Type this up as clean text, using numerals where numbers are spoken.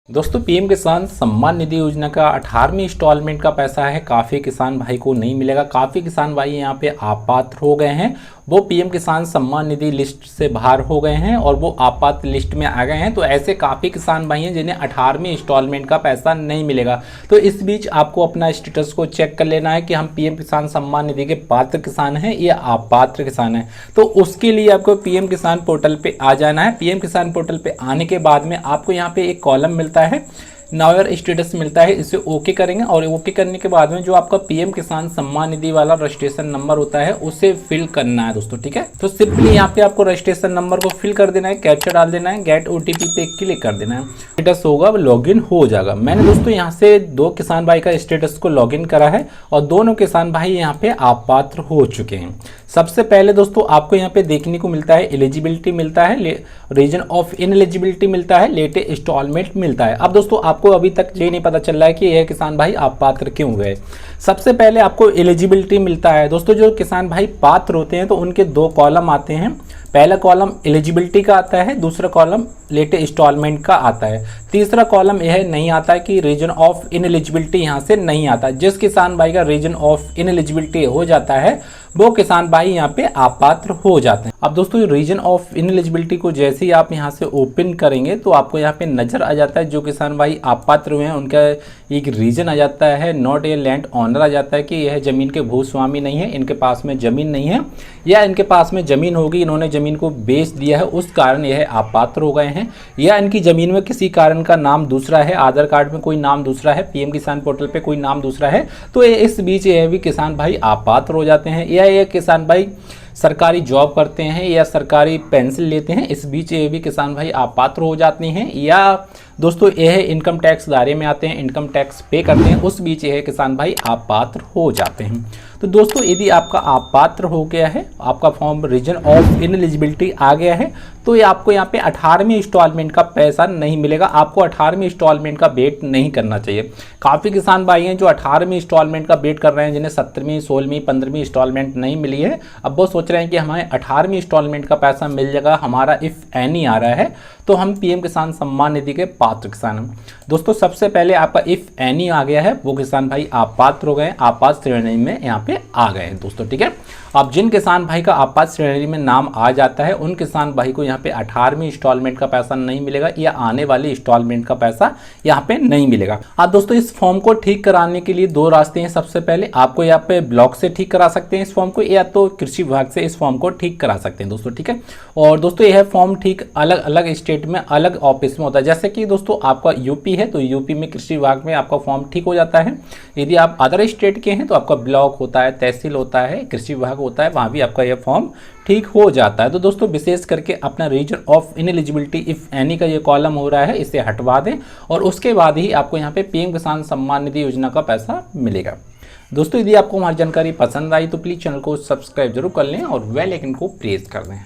दोस्तों पीएम किसान सम्मान निधि योजना का 18वीं इंस्टॉलमेंट का पैसा है काफ़ी किसान भाई को नहीं मिलेगा। काफ़ी किसान भाई यहाँ पे अपात्र हो गए हैं, वो पीएम किसान सम्मान निधि लिस्ट से बाहर हो गए हैं और वो आपात लिस्ट में आ गए हैं। तो ऐसे काफ़ी किसान भाई हैं जिन्हें 18वीं इंस्टॉलमेंट का पैसा नहीं मिलेगा। तो इस बीच आपको अपना स्टेटस को चेक कर लेना है कि हम पीएम किसान सम्मान निधि के पात्र किसान हैं या अपात्र किसान हैं। तो उसके लिए आपको पीएम किसान पोर्टल पे आ जाना है। पीएम किसान पोर्टल पे आने के बाद में आपको यहाँ पे एक कॉलम मिलता है, नाउ स्टेटस मिलता है, इसे ओके करेंगे और ओके करने के बाद में जो आपका पीएम किसान सम्मान निधि वाला रजिस्ट्रेशन नंबर होता है उसे फिल करना है दोस्तों। ठीक है, तो सिंपली यहाँ पे आपको रजिस्ट्रेशन नंबर को फिल कर देना है, कैप्चा डाल देना है, गेट ओटीपी पे क्लिक कर देना है, स्टेटस होगा लॉगिन हो जाएगा। मैंने दोस्तों यहाँ से 2 किसान भाई का स्टेटस को लॉगिन करा है और दोनों किसान भाई यहाँ पे अपात्र हो चुके हैं। सबसे पहले दोस्तों आपको यहाँ पे देखने को मिलता है एलिजिबिलिटी मिलता है, रीजन ऑफ इनएलिजिबिलिटी मिलता है, लेटेस्ट इंस्टॉलमेंट मिलता है। अब दोस्तों आपको अभी तक ये नहीं पता चल रहा है कि यह किसान भाई अपात्र क्यों गए। सबसे पहले आपको एलिजिबिलिटी मिलता है दोस्तों। जो किसान भाई पात्र होते हैं तो उनके 2 कॉलम आते हैं, पहला कॉलम एलिजिबिलिटी का आता है, दूसरा कॉलम लेटेस्ट इंस्टॉलमेंट का आता है, तीसरा कॉलम यह नहीं आता है कि रीजन ऑफ इनएलिजिबिलिटी यहाँ से नहीं आता। जिस किसान भाई का रीजन ऑफ इनएलिजिबिलिटी हो जाता है वो किसान भाई यहाँ पे अपात्र हो जाते हैं। अब दोस्तों रीजन ऑफ इनएलिजिबिलिटी को जैसे ही आप यहाँ से ओपन करेंगे तो आपको यहाँ पे नजर आ जाता है जो किसान भाई अपात्र हुए हैं उनका एक रीजन आ जाता है, नॉट ए लैंड ऑनर आ जाता है कि यह जमीन के भूस्वामी नहीं है, इनके पास में जमीन नहीं है, या इनके पास में जमीन होगी इन्होंने जमीन को बेच दिया है उस कारण यह अपात्र हो गए हैं, या इनकी जमीन में किसी कारण का नाम दूसरा है, आधार कार्ड में कोई नाम दूसरा है, पीएम किसान पोर्टल पे कोई नाम दूसरा है, तो इस बीच यह भी किसान भाई अपात्र हो जाते हैं। या ये किसान भाई सरकारी जॉब करते हैं या सरकारी पेंशन लेते हैं, इस बीच ये भी किसान भाई अपात्र हो जाते हैं। या दोस्तों यह इनकम टैक्स दायरे में आते हैं, इनकम टैक्स पे करते हैं, उस बीच यह किसान भाई अपात्र हो जाते हैं। तो दोस्तों यदि आपका अपात्र हो गया है, आपका फॉर्म रीजन ऑफ इनएलिजिबिलिटी आ गया है, तो ये आपको यहाँ पे 18वीं इंस्टॉलमेंट का पैसा नहीं मिलेगा। आपको 18वीं इंस्टॉलमेंट का वेट नहीं करना चाहिए। काफ़ी किसान भाई हैं जो 18वीं इंस्टॉलमेंट का वेट कर रहे हैं, जिन्हें 17वीं 16वीं 15वीं इंस्टॉलमेंट नहीं मिली है। अब वो सोच रहे हैं कि हमें 18वीं इंस्टॉलमेंट का पैसा मिल जाएगा, हमारा इफ एनी आ रहा है तो हम पीएम किसान सम्मान निधि के पात्र किसान हैं। दोस्तों सबसे पहले आपका इफ एनी आ गया है वो किसान भाई अपात्र हो गए, आपात श्रेणी में यहाँ पे आ गए हैं दोस्तों। ठीक है, अब जिन किसान भाई का आपात श्रेणी में नाम आ जाता है उन किसान भाई को यहाँ पे 18वीं इंस्टॉलमेंट का पैसा नहीं मिलेगा या आने वाली इंस्टॉलमेंट का पैसा यहाँ पे नहीं मिलेगा। अब दोस्तों इस फॉर्म को ठीक कराने के लिए 2 रास्ते हैं। सबसे पहले आपको यहाँ पे ब्लॉक से ठीक करा सकते हैं इस फॉर्म को, या तो कृषि विभाग से इस फॉर्म को ठीक करा सकते हैं दोस्तों। ठीक है, और दोस्तों यह फॉर्म ठीक अलग अलग स्टेट में अलग ऑफिस में होता है। जैसे कि दोस्तों आपका यूपी है तो यूपी में कृषि विभाग में आपका फॉर्म ठीक हो जाता है। यदि आप अदर स्टेट के हैं तो आपका ब्लॉक होता है, तहसील होता है, कृषि विभाग होता है, वहाँ भी आपका यह फॉर्म ठीक हो जाता है। तो दोस्तों विशेष करके अपना रीजन ऑफ इनएलिजिबिलिटी इफ एनी का ये कॉलम हो रहा है इसे हटवा दें और उसके बाद ही आपको यहाँ पे पीएम किसान सम्मान निधि योजना का पैसा मिलेगा। दोस्तों यदि आपको हमारी जानकारी पसंद आई तो प्लीज़ चैनल को सब्सक्राइब जरूर कर लें और बेल आइकन को प्रेस कर दें।